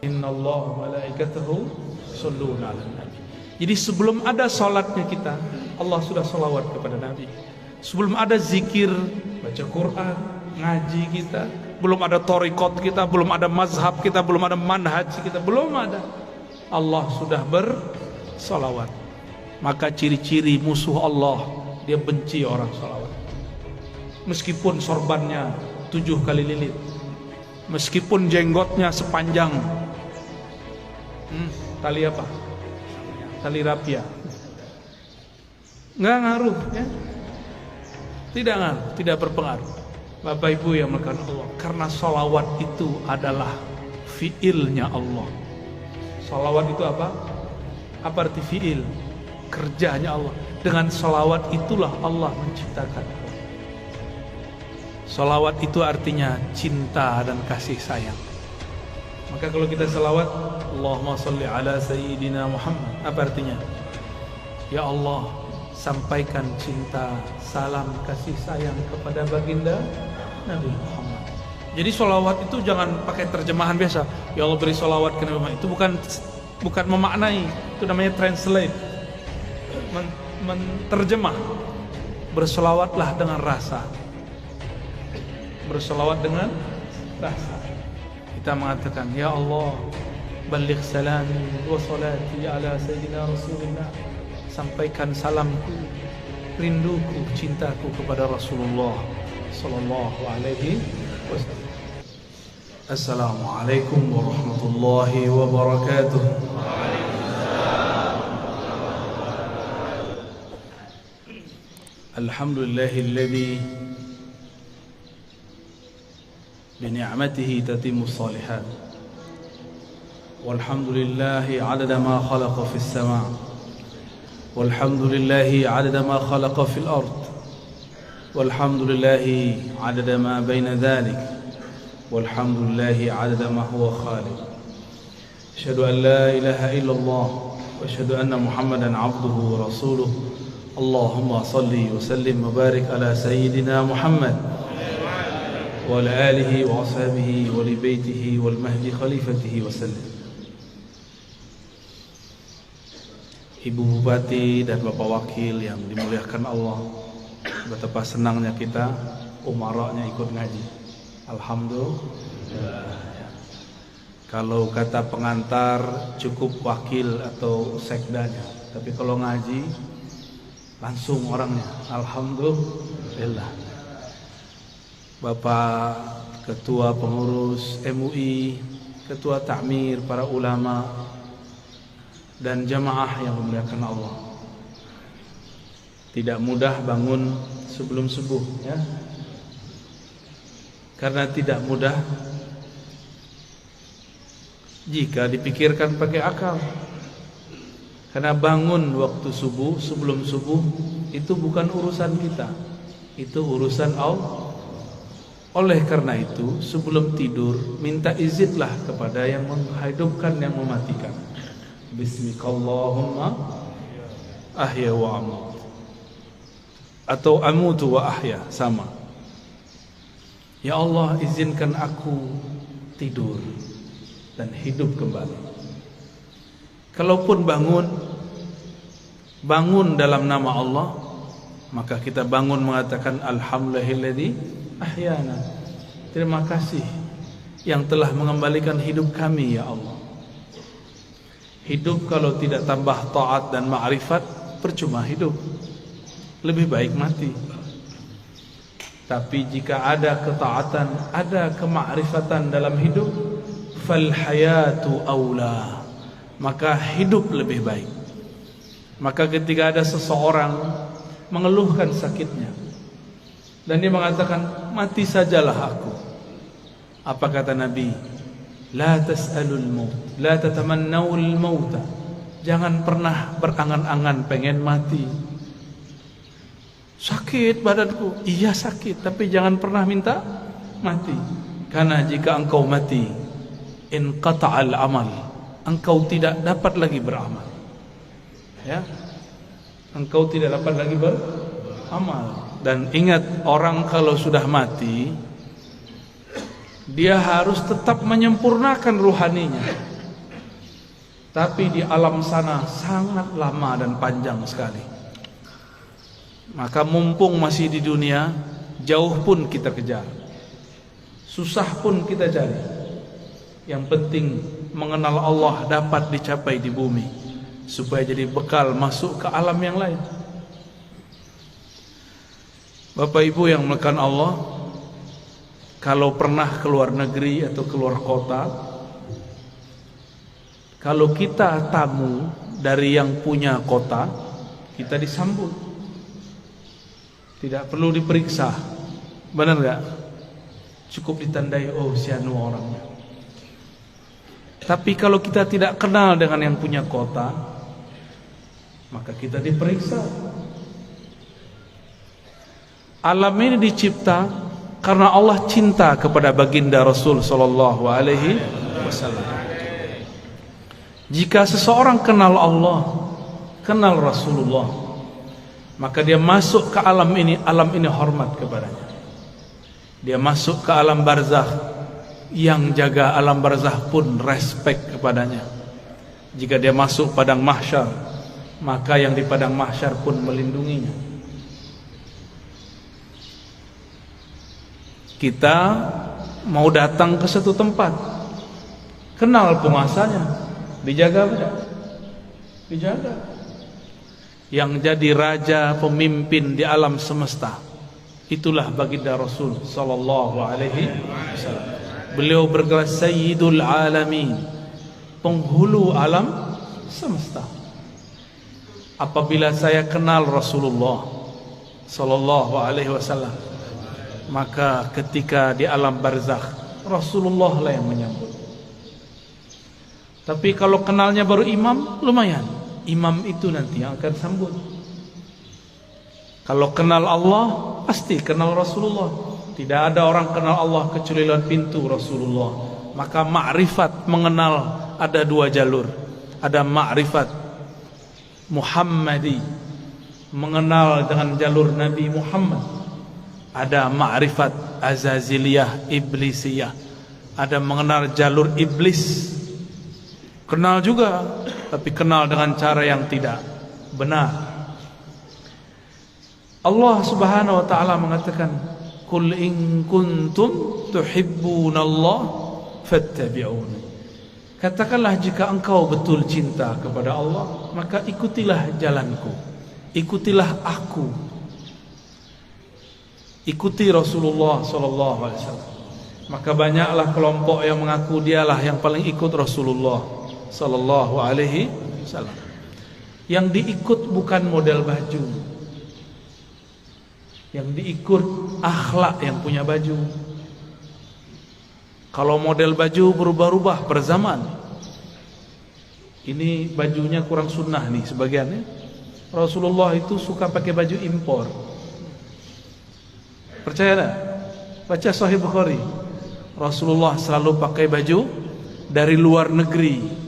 Innallaha wa malaikatahu yusholluna 'alan nabi. Jadi sebelum ada salatnya kita, Allah sudah salawat kepada Nabi. Sebelum ada zikir, baca Quran, ngaji kita, belum ada thariqat kita, belum ada mazhab kita, belum ada manhaj kita, belum ada, Allah sudah bersalawat. Maka ciri-ciri musuh Allah, dia benci orang salawat. Meskipun sorbannya 7 kali lilit, meskipun jenggotnya sepanjang tali apa? Tali rapia. Nggak ngaruh ya? Tidak ngaruh, tidak berpengaruh. Bapak Ibu yang melakukan Allah, karena salawat itu adalah fiilnya Allah. Salawat itu apa? Apa arti fiil? Kerjanya Allah. Dengan salawat itulah Allah menciptakan. Salawat itu artinya cinta dan kasih sayang. Maka kalau kita salawat, Allahumma salli ala Sayyidina Muhammad, apa artinya? Ya Allah, sampaikan cinta, salam, kasih sayang kepada baginda Nabi Muhammad. Jadi salawat itu jangan pakai terjemahan biasa. Ya Allah beri salawat ke Nabi Muhammad. Itu bukan memaknai, itu namanya translate, menterjemah. Bersalawatlah dengan rasa. Bersalawat dengan rasa. Kita mengatakan, Ya Allah, baligh salami wa salati ala Sayyidina Rasulullah. Sampaikan salamku, rinduku, cintaku kepada Rasulullah sallallahu alaihi wasallam. Assalamualaikum warahmatullahi wabarakatuh. Alhamdulillahilladzi بنعمته تتم الصالحات والحمد لله عدد ما خلق في السماء والحمد لله عدد ما خلق في الأرض والحمد لله عدد ما بين ذلك والحمد لله عدد ما هو خالق. أشهد أن لا إله إلا الله وأشهد أن محمدا عبده ورسوله. اللهم صل وسلم وبارك على سيدنا محمد وعلى آله وأصحابه ولبيته والمهدي خليفته وسلم. Ibu Bupati dan Bapak Wakil yang dimuliakan Allah, betapa senangnya kita umaranya ikut ngaji. Alhamdulillah. Kalau kata pengantar cukup wakil atau sekdanya, tapi kalau ngaji langsung orangnya. Alhamdulillah. Bapak Ketua Pengurus MUI, Ketua Takmir, para ulama dan jamaah yang dimuliakan Allah. Tidak mudah bangun sebelum subuh ya. Karena tidak mudah jika dipikirkan pakai akal. Karena bangun waktu subuh, sebelum subuh itu bukan urusan kita. Itu urusan Allah. Oleh karena itu, sebelum tidur minta izinlah kepada yang menghidupkan, yang mematikan. Bismikallahumma ahya wa amut, atau amutu wa ahya, sama. Ya Allah, izinkan aku tidur dan hidup kembali. Kalaupun bangun dalam nama Allah, maka kita bangun mengatakan alhamdulillahilladzi ahyana. Terima kasih yang telah mengembalikan hidup kami ya Allah. Hidup kalau tidak tambah taat dan ma'rifat, percuma hidup. Lebih baik mati. Tapi jika ada ketaatan, ada kemakrifatan dalam hidup, fal hayatu aula, maka hidup lebih baik. Maka ketika ada seseorang mengeluhkan sakitnya dan dia mengatakan, mati sajalah aku, apa kata Nabi? La tas'alul maut, la tatamannawul mauta. Jangan pernah berangan-angan pengen mati. Sakit badanku, iya sakit, tapi jangan pernah minta mati. Karena jika engkau mati, inqata'al amal, engkau tidak dapat lagi beramal. Ya, engkau tidak dapat lagi beramal. Dan ingat, orang kalau sudah mati, dia harus tetap menyempurnakan ruhaninya. Tapi di alam sana sangat lama dan panjang sekali. Maka mumpung masih di dunia, jauh pun kita kejar, susah pun kita cari. Yang penting mengenal Allah dapat dicapai di bumi, supaya jadi bekal masuk ke alam yang lain. Bapak Ibu yang melekat Allah, kalau pernah keluar negeri atau keluar kota, kalau kita tamu dari yang punya kota, kita disambut. Tidak perlu diperiksa, benar gak? Cukup ditandai, oh si anu orangnya. Tapi kalau kita tidak kenal dengan yang punya kota, maka kita diperiksa. Alam ini dicipta karena Allah cinta kepada baginda Rasul sallallahu alaihi wasallam. Jika seseorang kenal Allah, kenal Rasulullah, maka dia masuk ke alam ini hormat kepadanya. Dia masuk ke alam barzakh, yang jaga alam barzakh pun respect kepadanya. Jika dia masuk padang mahsyar, maka yang di padang mahsyar pun melindunginya. Kita mau datang ke satu tempat, kenal penguasanya, dijaga tidak? Dijaga. Yang jadi raja pemimpin di alam semesta, itulah baginda Rasul sallallahu alaihi wasallam. Beliau bergelar Sayyidul Alamin, penghulu alam semesta. Apabila saya kenal Rasulullah sallallahu alaihi wasallam, maka ketika di alam barzakh Rasulullah lah yang menyambut. Tapi kalau kenalnya baru imam, lumayan. Imam itu nanti yang akan sambut. Kalau kenal Allah, pasti kenal Rasulullah. Tidak ada orang kenal Allah kecuali lewat pintu Rasulullah. Maka ma'rifat mengenal ada dua jalur. Ada ma'rifat Muhammadi, mengenal dengan jalur Nabi Muhammad. Ada ma'rifat Azaziliyah, Iblisiyah. Ada mengenal jalur iblis. Kenal juga, tapi kenal dengan cara yang tidak benar. Allah Subhanahu wa taala mengatakan, "Qul in kuntum tuhibbunallah fattabi'uni." Katakanlah jika engkau betul cinta kepada Allah, maka ikutilah jalanku. Ikutilah aku. Ikuti Rasulullah sallallahu alaihi wasallam. Maka banyaklah kelompok yang mengaku dialah yang paling ikut Rasulullah sallallahu alaihi wasallam. Yang diikut bukan model baju, yang diikut akhlak yang punya baju. Kalau model baju berubah-ubah per zaman. Ini bajunya kurang sunnah nih sebagiannya. Rasulullah itu suka pakai baju impor. Percaya tak? Baca Sahih Bukhari. Rasulullah selalu pakai baju dari luar negeri.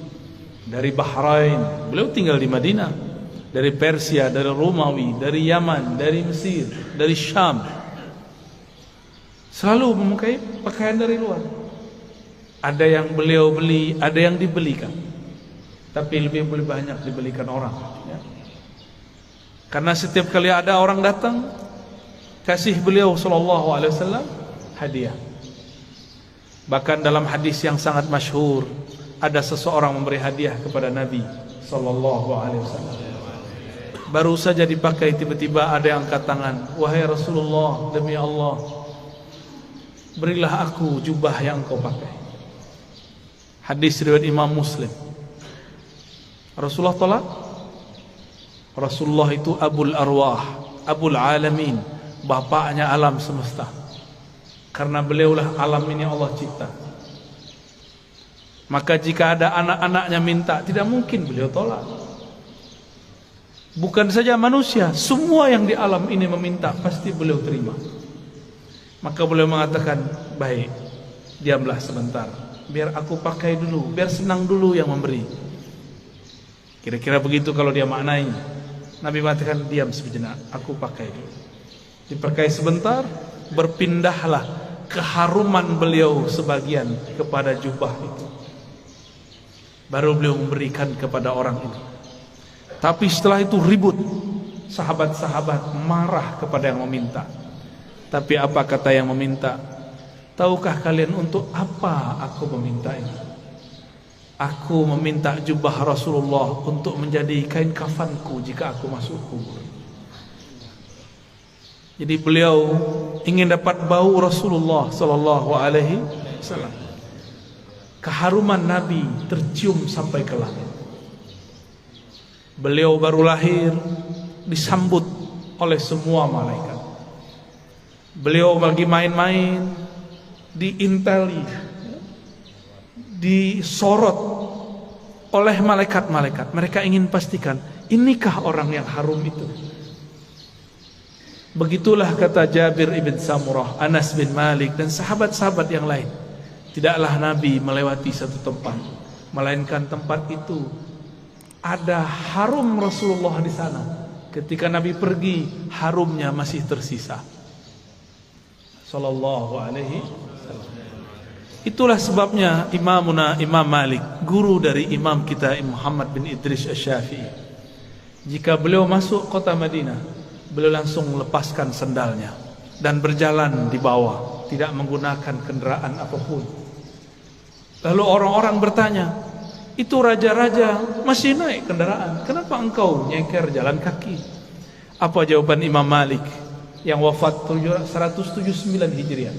Dari Bahrain, beliau tinggal di Madinah. Dari Persia, dari Romawi, dari Yaman, dari Mesir, dari Syam. Selalu memakai pakaian dari luar. Ada yang beliau beli, ada yang dibelikan. Tapi lebih banyak dibelikan orang, ya. Karena setiap kali ada orang datang, kasih beliau sallallahu alaihi wasallam hadiah. Bahkan dalam hadis yang sangat masyhur, ada seseorang memberi hadiah kepada Nabi sallallahu alaihi wasallam. Baru saja dipakai, tiba-tiba ada yang angkat tangan, "Wahai Rasulullah, demi Allah, berilah aku jubah yang engkau pakai." Hadis riwayat Imam Muslim. Rasulullah tolak. Rasulullah itu Abul Arwah, Abul Alamin, bapaknya alam semesta. Karena beliaulah alam ini Allah cipta. Maka jika ada anak-anaknya minta, tidak mungkin beliau tolak. Bukan saja manusia, semua yang di alam ini meminta, pasti beliau terima. Maka beliau mengatakan, baik, diamlah sebentar, biar aku pakai dulu, biar senang dulu yang memberi. Kira-kira begitu kalau dia maknai. Nabi mengatakan, diam sejenak, aku pakai dulu. Dipakai sebentar, berpindahlah keharuman beliau sebagian kepada jubah itu. baru beliau memberikan kepada orang itu. Tapi setelah itu ribut, sahabat-sahabat marah kepada yang meminta. Tapi apa kata yang meminta? Tahukah kalian untuk apa aku meminta ini? Aku meminta jubah Rasulullah untuk menjadi kain kafanku jika aku masuk kubur. Jadi beliau ingin dapat bau Rasulullah sallallahu alaihi wasallam. Keharuman Nabi tercium sampai ke langit. Beliau baru lahir disambut oleh semua malaikat. Beliau lagi main-main diinteli, disorot oleh malaikat-malaikat. Mereka ingin pastikan, inikah orang yang harum itu? Begitulah kata Jabir ibn Samurah, Anas bin Malik dan sahabat-sahabat yang lain. Tidaklah Nabi melewati satu tempat, melainkan tempat itu ada harum Rasulullah di sana. Ketika Nabi pergi, harumnya masih tersisa. Sallallahu alaihi wasallam. Itulah sebabnya Imam Malik, guru dari imam kita Muhammad bin Idris Asy-Syafi'i, jika beliau masuk kota Madinah, beliau langsung melepaskan sendalnya dan berjalan di bawah, tidak menggunakan kendaraan apapun. Lalu orang-orang bertanya, itu raja-raja masih naik kendaraan, kenapa engkau nyeker jalan kaki? Apa jawaban Imam Malik yang wafat 179 Hijriah?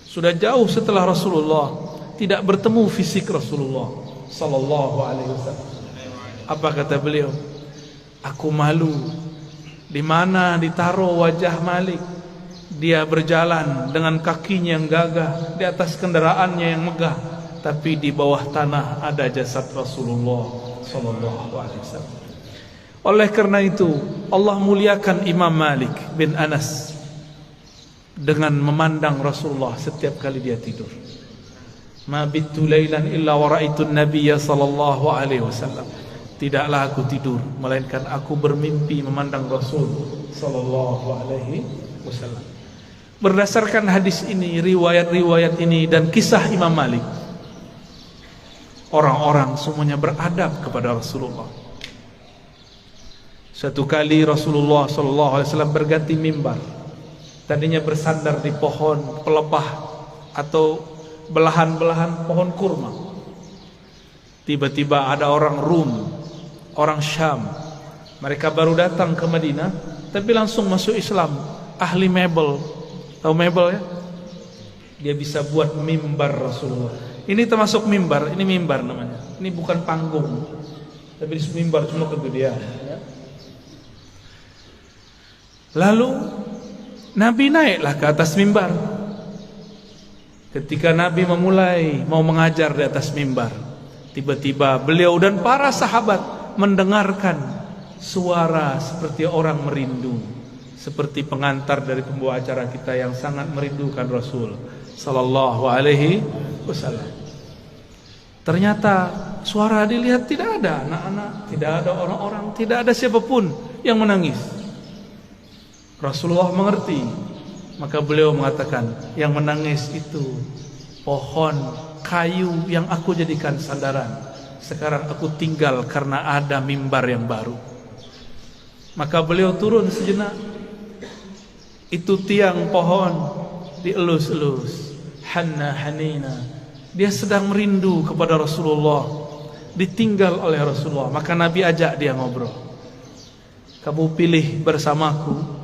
Sudah jauh setelah Rasulullah, tidak bertemu fisik Rasulullah sallallahu alaihi wasallam. Apa kata beliau? Aku malu di mana ditaruh wajah Malik. Dia berjalan dengan kakinya yang gagah di atas kendaraannya yang megah, tapi di bawah tanah ada jasad Rasulullah sallallahu alaihi wasallam. Oleh karena itu Allah muliakan Imam Malik bin Anas dengan memandang Rasulullah setiap kali dia tidur. Ma bittu lailan illa wa ra'aitu an-nabiyya sallallahu alaihi wasallam. Tidaklah aku tidur melainkan aku bermimpi memandang Rasul sallallahu alaihi wasallam. Berdasarkan hadis ini, riwayat-riwayat ini dan kisah Imam Malik, orang-orang semuanya beradab kepada Rasulullah. Satu kali Rasulullah sallallahu alaihi wasallam berganti mimbar. Tadinya bersandar di pohon pelepah atau belahan-belahan pohon kurma. Tiba-tiba ada orang Rum, orang Syam. Mereka baru datang ke Madinah, tapi langsung masuk Islam. Ahli mebel, tahu mebel ya? Dia bisa buat mimbar Rasulullah. Ini termasuk mimbar, ini mimbar namanya. Ini bukan panggung, tapi mimbar cuma kegedean. Ya. Lalu Nabi naiklah ke atas mimbar. Ketika Nabi memulai mau mengajar di atas mimbar, tiba-tiba beliau dan para sahabat mendengarkan suara seperti orang merindu, seperti pengantar dari pembawa acara kita yang sangat merindukan Rasul sallallahu alaihi wasallam. Ternyata suara dilihat tidak ada anak-anak, tidak ada orang-orang, tidak ada siapapun yang menangis. Rasulullah mengerti, maka beliau mengatakan, yang menangis itu pohon kayu yang aku jadikan sandaran. Sekarang aku tinggal karena ada mimbar yang baru. Maka beliau turun sejenak. Itu tiang pohon dielus-elus, hanna hanina. Dia sedang merindu kepada Rasulullah, ditinggal oleh Rasulullah. Maka Nabi ajak dia ngobrol. Kamu pilih bersamaku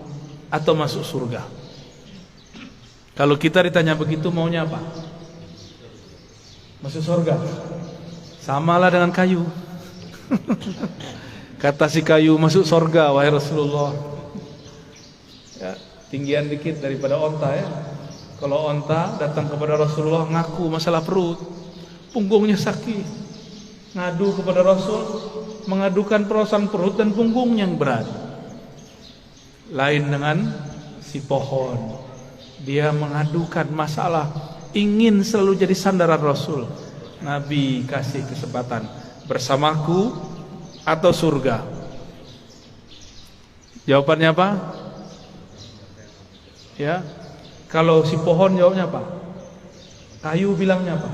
atau masuk surga? Kalau kita ditanya begitu, maunya apa? Masuk surga. Samalah dengan kayu. Kata si kayu, masuk surga wahai Rasulullah. Ya, tinggian dikit daripada onta ya. Kalau onta datang kepada Rasulullah ngaku masalah perut, punggungnya sakit, ngadu kepada Rasul, mengadukan perasaan perut dan punggungnya yang berat. Lain dengan si pohon, dia mengadukan masalah, ingin selalu jadi sandaran Rasul. Nabi kasih kesempatan, bersamaku atau surga? Jawabannya apa? Ya, kalau si pohon jawabnya apa? Kayu bilangnya apa?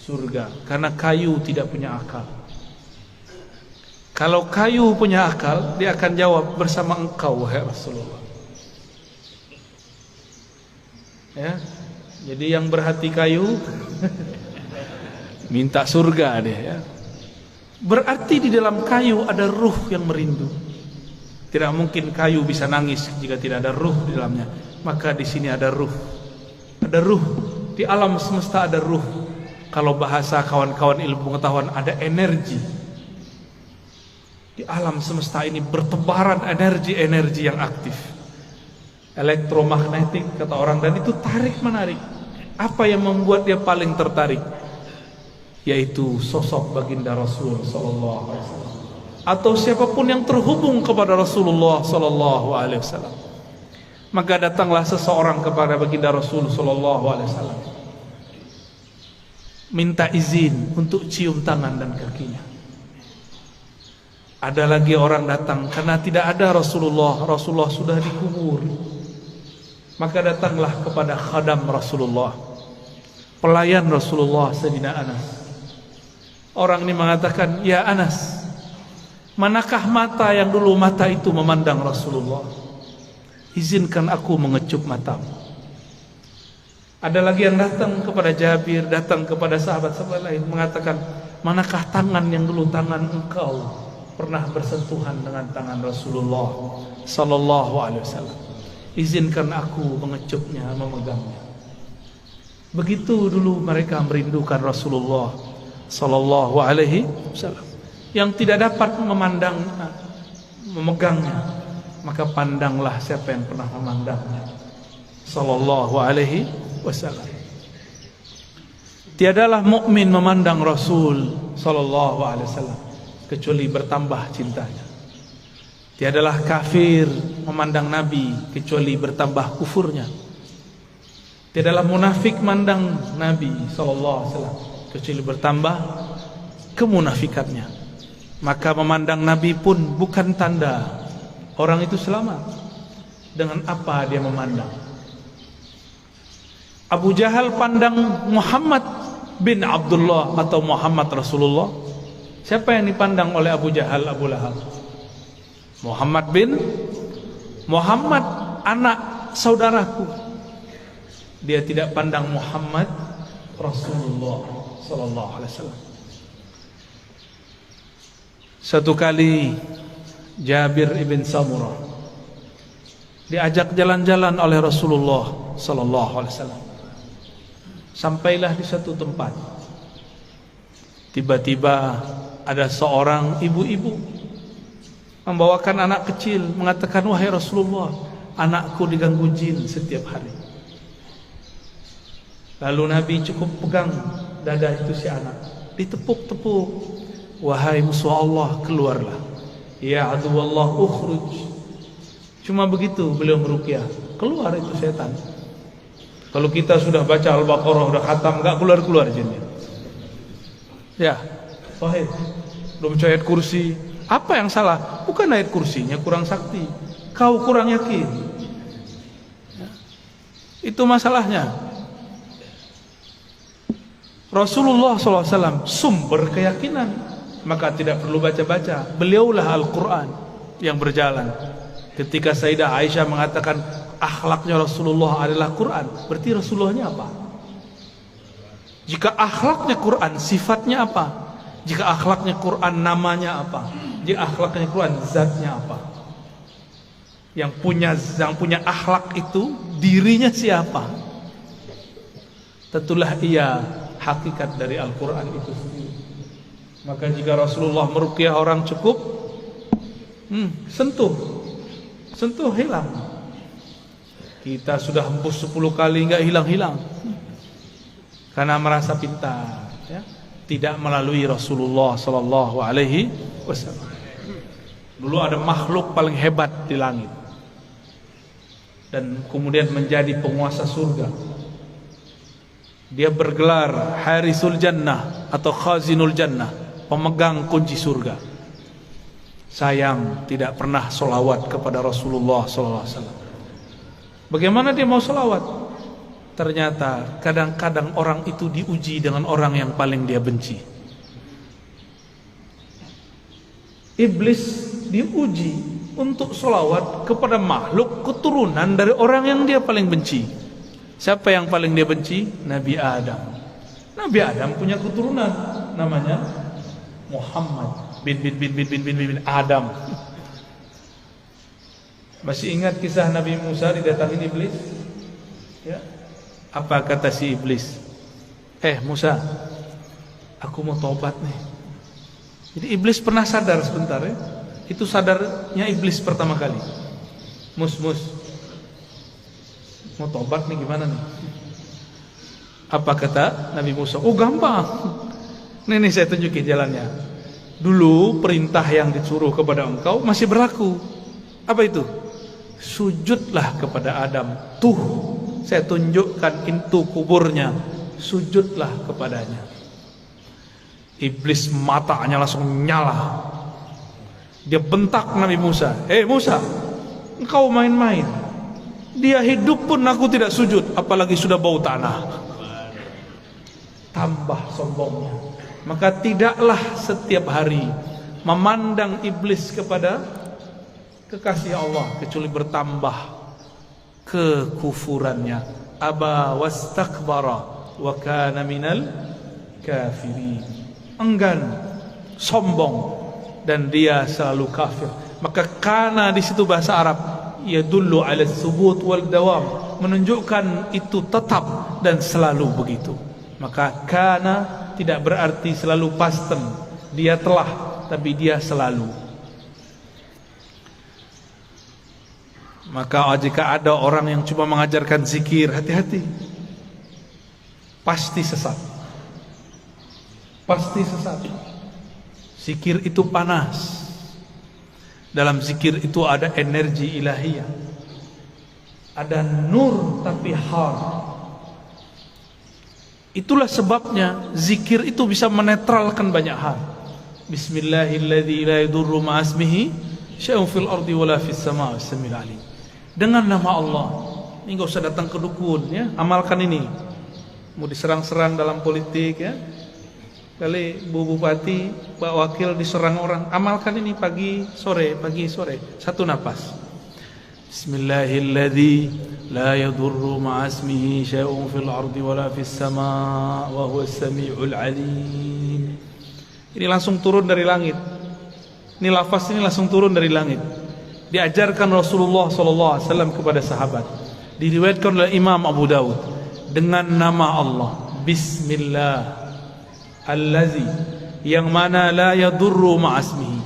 surga, karena kayu tidak punya akal. Kalau kayu punya akal, dia akan jawab, bersama engkau wahai Rasulullah. Ya, jadi yang berhati kayu minta surga dia, ya. Berarti di dalam kayu ada ruh yang merindu. Tidak mungkin kayu bisa nangis jika tidak ada ruh di dalamnya. Maka di sini ada ruh. Ada ruh. Di alam semesta ada ruh. Kalau bahasa kawan-kawan ilmu pengetahuan, ada energi. Di alam semesta ini bertebaran energi-energi yang aktif. Elektromagnetik kata orang, dan itu tarik menarik. Apa yang membuat dia paling tertarik? Yaitu sosok baginda Rasul sallallahu alaihi wasallam, atau siapapun yang terhubung kepada Rasulullah sallallahu alaihi wasallam. Maka datanglah seseorang kepada baginda Rasul sallallahu alaihi wasallam, minta izin untuk cium tangan dan kakinya. Ada lagi orang datang karena tidak ada Rasulullah sudah dikubur. Maka datanglah kepada khadam Rasulullah, pelayan Rasulullah, Sayyidina Anas. Orang ini mengatakan, ya Anas, manakah mata yang dulu mata itu memandang Rasulullah? Izinkan aku mengecup matamu. Ada lagi yang datang kepada Jabir, datang kepada sahabat-sahabat lain, mengatakan, manakah tangan yang dulu tangan engkau pernah bersentuhan dengan tangan Rasulullah sallallahu alaihi wasallam? Izinkan aku mengecupnya, memegangnya. Begitu dulu mereka merindukan Rasulullah sallallahu alaihi wasallam, yang tidak dapat memandang, memegangnya. Maka pandanglah siapa yang pernah memandangnya, sallallahu alaihi wasallam. Tiadalah mukmin memandang Rasul sallallahu alaihi wasallam kecuali bertambah cintanya. Tiadalah kafir memandang Nabi kecuali bertambah kufurnya. Tiadalah munafik memandang Nabi sallallahu alaihi wasallam kecuali bertambah kemunafikannya. Maka memandang Nabi pun bukan tanda orang itu selamat. Dengan apa dia memandang? Abu Jahal pandang Muhammad bin Abdullah atau Muhammad Rasulullah. Siapa yang dipandang oleh Abu Jahal, Abu Lahab? Muhammad bin Muhammad, anak saudaraku. Dia tidak pandang Muhammad Rasulullah sallallahu alaihi wasallam. Satu kali Jabir ibn Samurah diajak jalan-jalan oleh Rasulullah sallallahu alaihi wasallam. Sampailah di satu tempat. Tiba-tiba ada seorang ibu-ibu membawakan anak kecil, mengatakan, wahai Rasulullah, anakku diganggu jin setiap hari. Lalu Nabi cukup pegang dada itu si anak, ditepuk-tepuk. Wahai musuh Allah, keluarlah. Ya aduwallah, ukhruj. Cuma begitu beliau meruqyah, keluar itu setan. Kalau kita sudah baca Al-Baqarah, sudah khatam, enggak keluar-keluar jinnya. Ya, sahih. Belum baca ayat kursi. Apa yang salah? Bukan ayat kursinya kurang sakti, kau kurang yakin. Ya. Itu masalahnya. Rasulullah SAW sumber keyakinan, maka tidak perlu baca-baca. Beliaulah Al-Quran yang berjalan. Ketika Sayyidah Aisyah mengatakan akhlaknya Rasulullah adalah Quran, berarti Rasulullahnya apa? Jika akhlaknya Quran, sifatnya apa? Jika akhlaknya Quran, namanya apa? Jika akhlaknya Quran, zatnya apa? Yang punya akhlak itu dirinya siapa? Tentulah ia hakikat dari Al-Quran itu sendiri. Maka jika Rasulullah meruqyah orang cukup sentuh hilang. Kita sudah hembus 10 kali enggak hilang-hilang, karena merasa pintar, ya? Tidak melalui Rasulullah sallallahu alaihi wasallam. Dulu ada makhluk paling hebat di langit dan kemudian menjadi penguasa surga. Dia bergelar Harisul Jannah atau Khazinul Jannah, pemegang kunci surga. Sayang tidak pernah solawat kepada Rasulullah sallallahu alaihi wasallam. Bagaimana dia mau solawat? Ternyata kadang-kadang orang itu diuji dengan orang yang paling dia benci. Iblis diuji untuk sholawat kepada makhluk keturunan dari orang yang dia paling benci. Siapa yang paling dia benci? Nabi Adam. Nabi Adam punya keturunan namanya Muhammad bin Adam. Masih ingat kisah Nabi Musa didatangin iblis? Ya. Apa kata si iblis? Musa, aku mau tobat nih. Jadi iblis pernah sadar sebentar ya. Itu sadarnya iblis pertama kali. Mus, mau tobat nih gimana nih? Apa kata Nabi Musa? Oh gampang. Nih saya tunjukin jalannya. Dulu perintah yang disuruh kepada engkau masih berlaku. Apa itu? Sujudlah kepada Adam. Tuh, saya tunjukkan itu kuburnya. Sujudlah kepadanya. Iblis matanya langsung nyala. Dia bentak Nabi Musa. Musa, engkau main-main. Dia hidup pun aku tidak sujud, apalagi sudah bau tanah. Tambah sombongnya. Maka tidaklah setiap hari memandang iblis kepada kekasih Allah, kecuali bertambah kekufurannya. Aba wastakbara wa kana minal kafirin. Enggan, sombong, dan dia selalu kafir. Maka kana di situ bahasa Arab yadullu ala tsubut wal dawam, menunjukkan itu tetap dan selalu begitu. Maka kana tidak berarti selalu past tense, dia telah, tapi dia selalu. Maka jika ada orang yang cuma mengajarkan zikir, hati-hati, pasti sesat. Pasti sesat. Zikir itu panas. Dalam zikir itu ada energi ilahiyah. Ada nur tapi hard. Itulah sebabnya zikir itu bisa menetralkan banyak hal. Bismillahilladzi la yadurru ma'asmihi syai'un fil ardi wala fis sama'i was-sami'ul 'alim. Dengan nama Allah. Ini enggak usah datang ke dukun ya, amalkan ini. Mau diserang-serang dalam politik ya. Kali Bu Bupati, Pak Wakil diserang orang, amalkan ini pagi sore, satu napas. Bismillahilladzi la yadurru ma'asmihi syai'un fil ardi wala fis sama' wa huwas sami'ul 'alim. Ini langsung turun dari langit. Ini lafaz ini langsung turun dari langit. Diajarkan Rasulullah SAW kepada sahabat. Diriwayatkan oleh Imam Abu Dawud dengan nama Allah. Bismillah. Allazi, yang mana la yadurru ma'asmihi,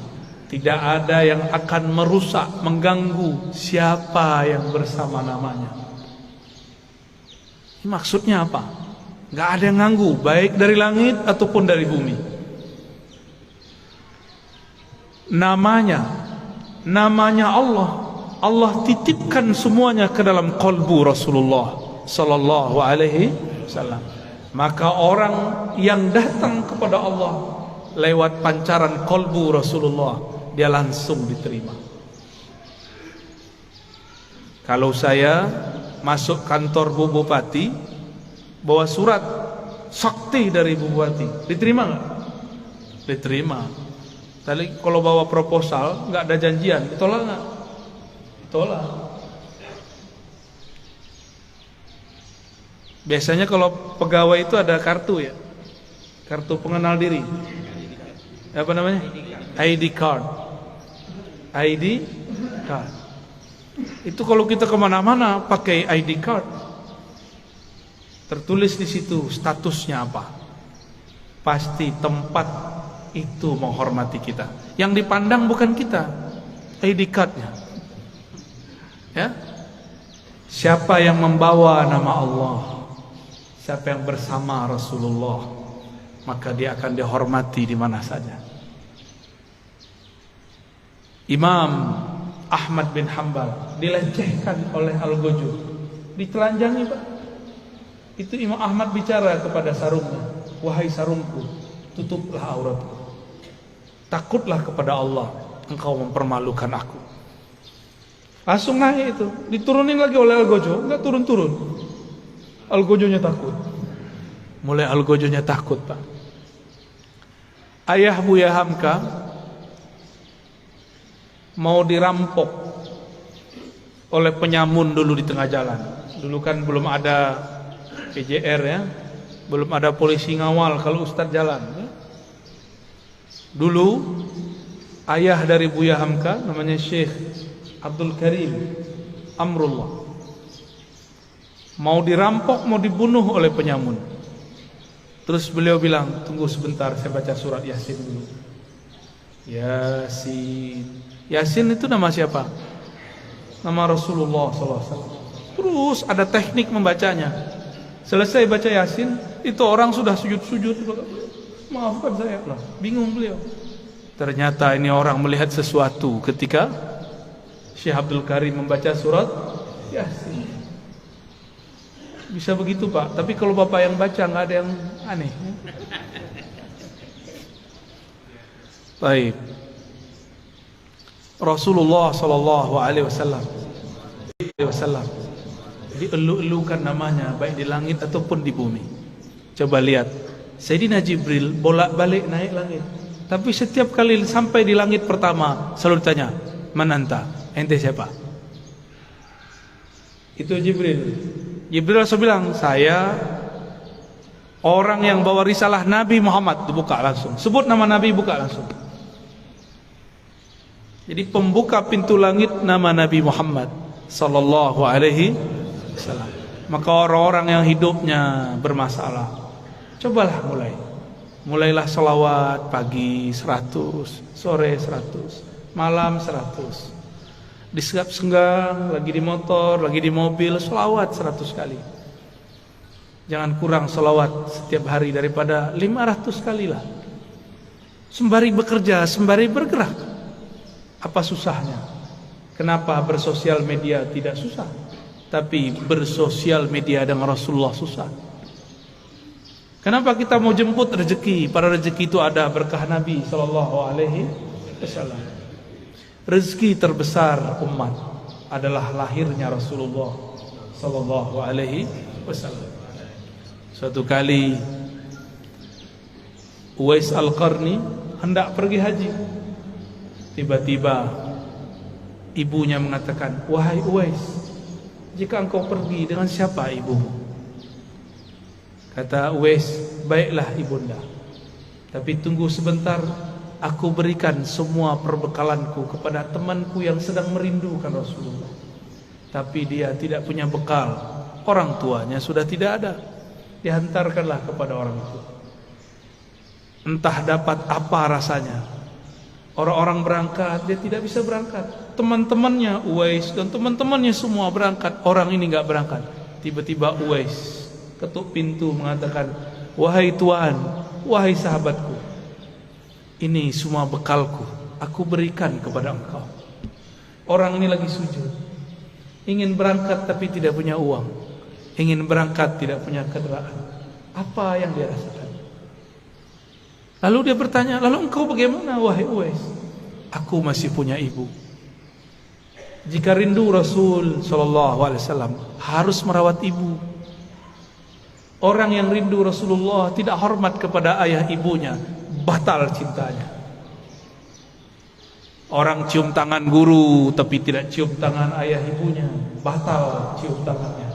tidak ada yang akan merusak, mengganggu siapa yang bersama namanya. Ini maksudnya apa? Gak ada yang ganggu, baik dari langit ataupun dari bumi. Namanya Allah. Allah titipkan semuanya ke dalam qalbu Rasulullah sallallahu alaihi wasallam. Maka orang yang datang kepada Allah lewat pancaran kolbu Rasulullah, dia langsung diterima. Kalau saya masuk kantor Bu Bupati, bawa surat sakti dari Bu Bupati, diterima nggak? Diterima. Tadi kalau bawa proposal nggak ada janjian, ditolak nggak? Ditolak. Biasanya kalau pegawai itu ada kartu ya, kartu pengenal diri. Apa namanya? ID card. ID card. Itu kalau kita kemana-mana pakai ID card. Tertulis di situ statusnya apa. Pasti tempat itu menghormati kita. Yang dipandang bukan kita, ID cardnya. Ya. Siapa yang membawa nama Allah, siapa yang bersama Rasulullah, maka dia akan dihormati di mana saja. Imam Ahmad bin Hanbal dilecehkan oleh Al-Ghujur, ditelanjangi Pak. Itu Imam Ahmad bicara kepada sarungnya, wahai sarungku, tutuplah auratku. Takutlah kepada Allah, engkau mempermalukan aku. Langsung naik itu, diturunin lagi oleh Al-Ghujur, enggak turun-turun. Algojonya takut. Mulai Algojonya takut, Pak. Ayah Buya Hamka mau dirampok oleh penyamun dulu di tengah jalan. Dulu kan belum ada PJR ya, belum ada polisi ngawal kalau Ustadz jalan ya. Dulu ayah dari Buya Hamka namanya Syekh Abdul Karim Amrullah mau dirampok, mau dibunuh oleh penyamun. Terus beliau bilang, tunggu sebentar, saya baca surat Yasin dulu. Yasin. Yasin itu nama siapa? Nama Rasulullah SAW. Terus ada teknik membacanya. Selesai baca Yasin, itu orang sudah sujud-sujud. Maafkan saya lah, bingung beliau. Ternyata ini orang melihat sesuatu ketika Syekh Abdul Karim membaca surat Yasin. Bisa begitu Pak, tapi kalau Bapak yang baca nggak ada yang aneh. Baik. Rasulullah Sallallahu Alaihi Wasallam dielu-elukan namanya baik di langit ataupun di bumi. Coba lihat, Sayyidina Jibril bolak-balik naik langit, tapi setiap kali sampai di langit pertama selalu ditanya, "Man anta?" Ente siapa? Itu Jibril. Jibril langsung bilang, "Saya orang yang bawa risalah Nabi Muhammad." Dibuka langsung. Sebut nama Nabi, buka langsung. Jadi pembuka pintu langit nama Nabi Muhammad sallallahu alaihi wasallam. Maka orang-orang yang hidupnya bermasalah, cobalah mulailah salawat pagi 100, sore 100, malam 100. Di senggang, lagi di motor, lagi di mobil, selawat 100 kali. Jangan kurang selawat setiap hari daripada 500 kali lah. Sembari bekerja, sembari bergerak. Apa susahnya? Kenapa bersosial media tidak susah? Tapi bersosial media dengan Rasulullah susah. Kenapa kita mau jemput rezeki? Pada rezeki itu ada berkah Nabi Sallallahu Alaihi Wasallam. Rezeki terbesar umat adalah lahirnya Rasulullah Sallallahu Alaihi Wasallam. Suatu kali Uwais Al-Qarni hendak pergi haji. Tiba-tiba ibunya mengatakan, "Wahai Uwais, jika engkau pergi, dengan siapa ibumu?" Kata Uwais, "Baiklah ibunda, tapi tunggu sebentar, aku berikan semua perbekalanku kepada temanku yang sedang merindukan Rasulullah. Tapi dia tidak punya bekal, orang tuanya sudah tidak ada. Dihantarkanlah kepada orang itu. Entah dapat apa rasanya. Orang-orang berangkat, dia tidak bisa berangkat. Teman-temannya Uwais dan teman-temannya semua berangkat, orang ini enggak berangkat. Tiba-tiba Uwais ketuk pintu mengatakan, "Wahai Tuan, wahai sahabatku, ini semua bekalku, aku berikan kepada engkau." Orang ini lagi sujud, ingin berangkat tapi tidak punya uang, ingin berangkat tidak punya kendaraan. Apa yang dia rasakan? Lalu dia bertanya, "Lalu engkau bagaimana wahai Uwais?" "Aku masih punya ibu. Jika rindu Rasul Sallallahu Alaihi Wasallam harus merawat ibu. Orang yang rindu Rasulullah tidak hormat kepada ayah ibunya, batal cintanya. Orang cium tangan guru tapi tidak cium tangan ayah ibunya, batal cium tangannya.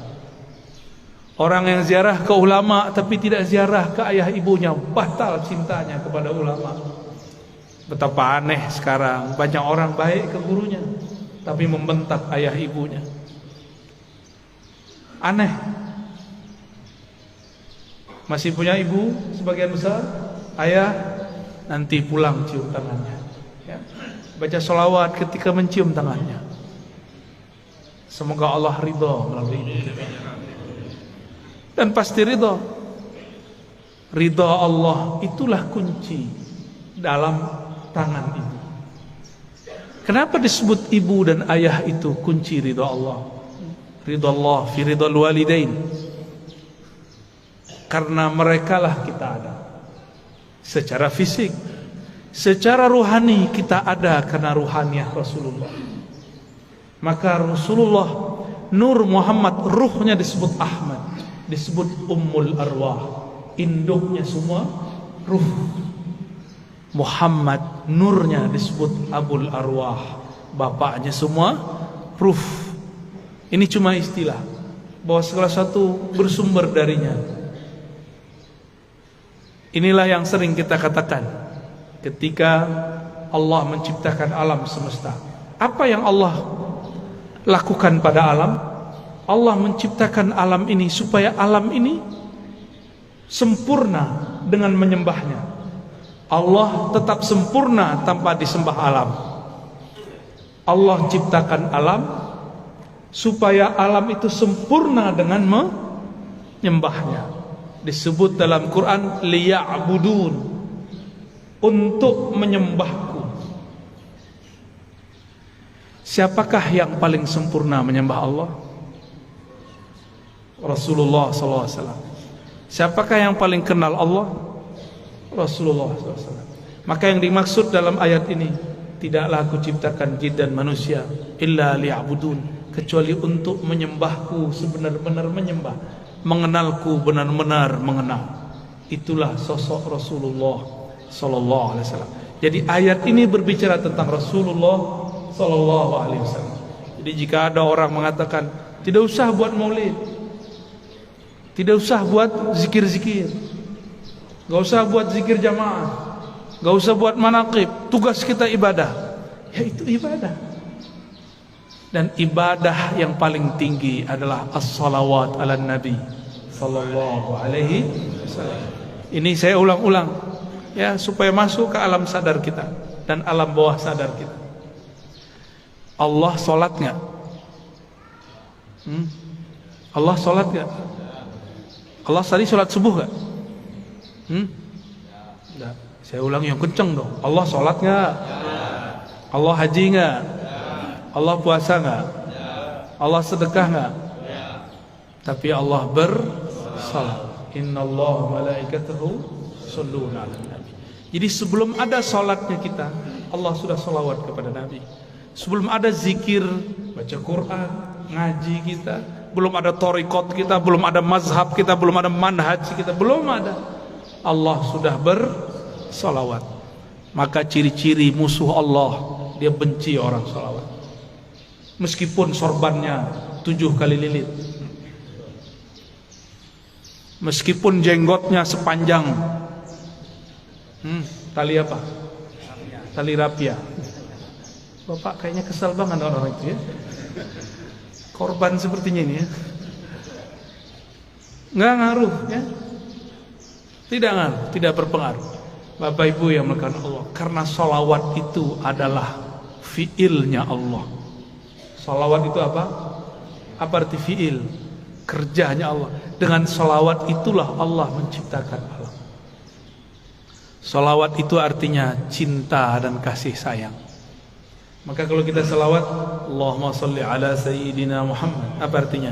Orang yang ziarah ke ulama tapi tidak ziarah ke ayah ibunya, batal cintanya kepada ulama." Betapa aneh sekarang, banyak orang baik ke gurunya tapi membentak ayah ibunya. Aneh. Masih punya ibu sebagian besar, ayah nanti pulang cium tangannya ya. Baca sholawat ketika mencium tangannya. Semoga Allah ridha melalui ini. Dan pasti ridha. Ridha Allah itulah kunci dalam tangan ibu. Kenapa disebut ibu dan ayah itu kunci ridha Allah? Ridha Allah fi ridha walidain. Karena merekalah kita ada secara fisik, secara ruhani kita ada karena ruhaniah Rasulullah. Maka Rasulullah Nur Muhammad ruhnya disebut Ahmad, disebut Ummul Arwah, induknya semua ruh. Muhammad, nurnya disebut Abul Arwah, bapaknya semua ruh. Ini cuma istilah, bahwa segala satu bersumber darinya. Inilah yang sering kita katakan ketika Allah menciptakan alam semesta. Apa yang Allah lakukan pada alam? Allah menciptakan alam ini supaya alam ini sempurna dengan menyembahnya. Allah tetap sempurna tanpa disembah alam. Allah ciptakan alam supaya alam itu sempurna dengan menyembahnya. Disebut dalam Quran liya'budun, untuk menyembahku. Siapakah yang paling sempurna menyembah Allah? Rasulullah SAW. Siapakah yang paling kenal Allah? Rasulullah SAW. Maka yang dimaksud dalam ayat ini, tidaklah aku ciptakan jin dan manusia illa liya'budun, kecuali untuk menyembahku sebenar-benar menyembah, mengenalku benar-benar mengenal. Itulah sosok Rasulullah sallallahu alaihi wasallam. Jadi ayat ini berbicara tentang Rasulullah sallallahu alaihi wasallam. Jadi jika ada orang mengatakan tidak usah buat maulid, tidak usah buat zikir-zikir, gak usah buat zikir jamaah, gak usah buat manaqib, tugas kita ibadah, ya itu ibadah. Dan ibadah yang paling tinggi adalah as-salawat ala nabi sallallahu alaihi wasallam. Ini saya ulang-ulang ya, supaya masuk ke alam sadar kita dan alam bawah sadar kita. Allah sholat nggak? Allah sholat nggak? Allah tadi sholat subuh nggak? Nggak. Saya ulang yang kenceng dong. Allah sholat nggak? Allah haji nggak? Allah puasa nggak? Allah sedekah nggak? Tapi Allah bersalat. Innallaha malaikatahu yusholluna 'alan nabi. Jadi sebelum ada salatnya kita, Allah sudah salawat kepada Nabi. Sebelum ada zikir, baca Quran, ngaji kita, belum ada thariqat kita, belum ada mazhab kita, belum ada manhaj kita, belum ada, Allah sudah bersalawat. Maka ciri-ciri musuh Allah, dia benci orang salawat. Meskipun sorbannya 7 kali lilit, meskipun jenggotnya sepanjang tali apa? Tali rapia. Bapak kayaknya kesal banget orang itu ya. Korban sepertinya ini ya. Nggak ngaruh ya. Tidak ngaruh, tidak berpengaruh. Bapak Ibu yang melakukan Allah, karena salawat itu adalah fiilnya Allah. Salawat itu apa? Apa arti fiil? Kerjanya Allah. Dengan salawat itulah Allah menciptakan alam. Salawat itu artinya cinta dan kasih sayang. Maka kalau kita salawat, Allahumma salli ala sayyidina Muhammad, apa artinya?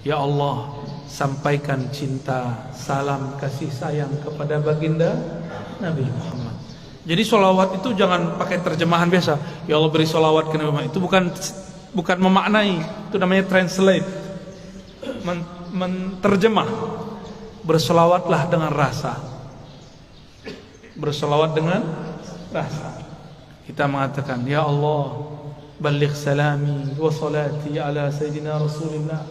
Ya Allah, sampaikan cinta, salam, kasih sayang kepada baginda Nabi Muhammad. Jadi salawat itu jangan pakai terjemahan biasa. Ya Allah beri salawat ke Nabi Muhammad. Itu bukan memaknai, itu namanya translate, menterjemah. Berselawatlah dengan rasa. Berselawat dengan rasa. Kita mengatakan, ya Allah, baligh salami wa salati ala sayyidina Rasulillah.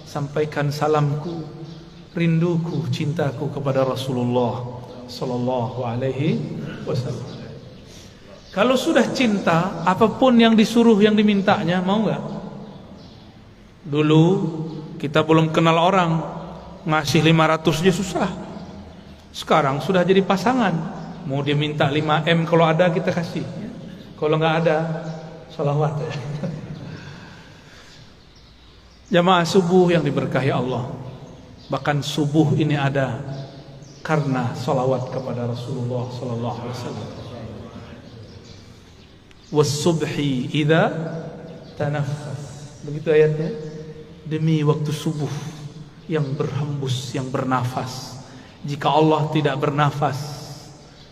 Sampaikan salamku, rinduku, cintaku kepada Rasulullah sallallahu alaihi wasallam. Kalau sudah cinta, apapun yang disuruh, yang dimintanya, mau enggak? Dulu kita belum kenal orang, ngasih 500 aja susah. Sekarang sudah jadi pasangan, mau dia minta 5M, kalau ada kita kasih. Kalau nggak ada, salawat ya. Jamaah subuh yang diberkahi Allah, bahkan subuh ini ada karena salawat kepada Rasulullah sallallahu alaihi wasallam. Was-subhi idza tanaffas. Begitu ayatnya. Demi waktu subuh yang berhembus, yang bernafas. Jika Allah tidak bernafas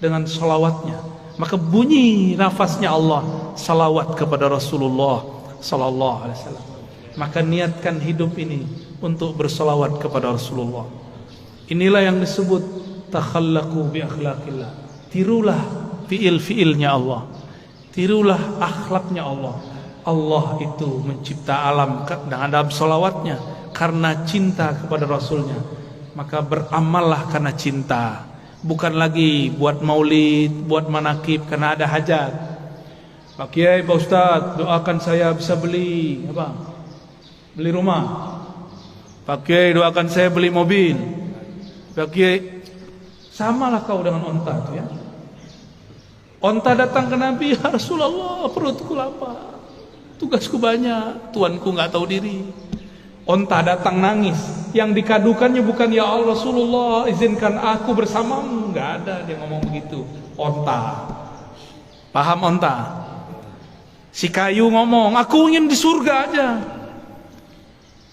dengan salawatnya, maka bunyi nafasnya Allah salawat kepada Rasulullah sallallahu alaihi wasallam. maka niatkan hidup ini untuk bersolawat kepada Rasulullah. Inilah yang disebut takhallaqu bi akhlaqillah. Tirulah fiil-fiilnya Allah, tirulah akhlaknya Allah. Allah itu mencipta alam dalam solawatnya karena cinta kepada Rasulnya. Maka beramallah karena cinta, bukan lagi buat maulid, buat manakib karena ada hajat. Pak Kiai, Pak Ustadz, doakan saya bisa beli apa? Beli rumah. Pak Kiai, doakan saya beli mobil. Pak Kiai, samalah kau dengan onta itu ya. Onta datang ke Nabi, ya Rasulullah, perutku lapar, tugasku banyak, tuanku nggak tahu diri. Onta datang nangis, yang dikadukannya bukan ya Allah Rasulullah izinkan aku bersamamu, nggak ada dia ngomong begitu. Onta, paham onta? Si kayu ngomong, aku ingin di surga aja.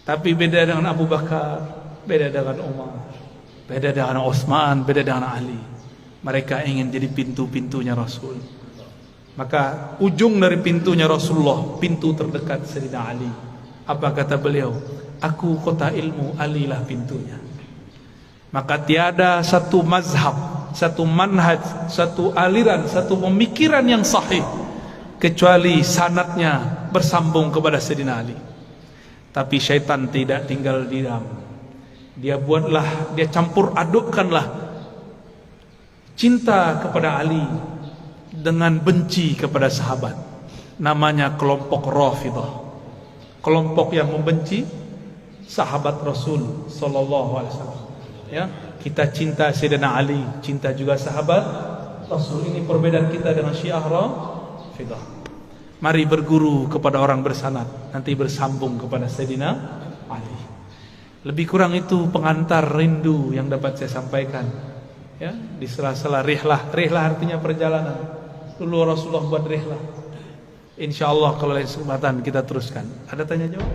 Tapi beda dengan Abu Bakar, beda dengan Umar, beda dengan Utsman, beda dengan Ali. Mereka ingin jadi pintu-pintunya Rasul. Maka ujung dari pintunya Rasulullah, pintu terdekat Sayyidina Ali. Apa kata beliau? Aku kota ilmu, Ali lah pintunya. Maka tiada satu mazhab, satu manhaj, satu aliran, satu pemikiran yang sahih kecuali sanadnya bersambung kepada Sayyidina Ali. Tapi syaitan tidak tinggal diam. Dia buatlah, dia campur adukkanlah cinta kepada Ali dengan benci kepada sahabat. Namanya kelompok Rafidah, kelompok yang membenci sahabat Rasul sallallahu alaihi wasallam. Ya, kita cinta Sayyidina Ali, cinta juga sahabat Rasul. Ini perbedaan kita dengan Syiah Rafidah. Mari berguru kepada orang bersanad, nanti bersambung kepada Sayyidina Ali. Lebih kurang itu pengantar rindu yang dapat saya sampaikan. Ya, di sela-sela rihlah. Rihlah artinya perjalanan. Dulu Rasulullah buat rihlah. Insyaallah kalau lain kesempatan kita teruskan. Ada tanya jawab?